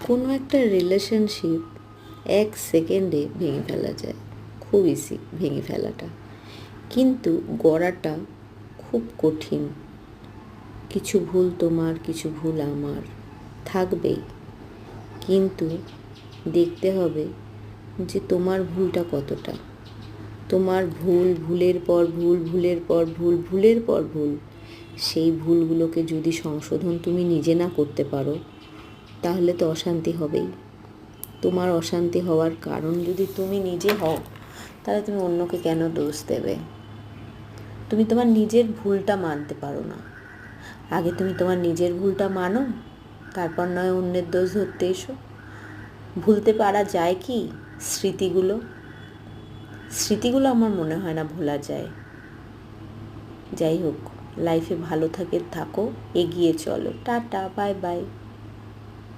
কোনো একটা রিলেশনশিপ 1 সেকেন্ডে ভেঙে ফেলা যায়, খুব ইজি ভেঙে ফেলাটা, কিন্তু গড়াটা খুব কঠিন। কিছু ভুল তোমার, কিছু ভুল আমার থাকবেই, কিন্তু দেখতে হবে যে তোমার ভুলটা কতটা। তোমার ভুল, ভুলের পর ভুল, ভুলের পর ভুল, ভুলের পর ভুল, সেই ভুলগুলোকে যদি সংশোধন তুমি নিজে না করতে পারো, তাহলে তো অশান্তি হবেই। তোমার অশান্তি হওয়ার কারণ যদি তুমি নিজে হও, তাহলে তুমি অন্যকে কেন দোষ দেবে? তুমি তোমার নিজের ভুলটা মানতে পারো না। আগে তুমি তোমার নিজের ভুলটা মানো, তারপর নয় অন্যের দোষ ধরতে এসো। ভুলতে পারা যায় কি স্মৃতিগুলো? স্মৃতিগুলো আমার মনে হয় না ভোলা যায়। যাই হোক, লাইফে ভালো থাকো, এগিয়ে চলো। Tata, bye bye.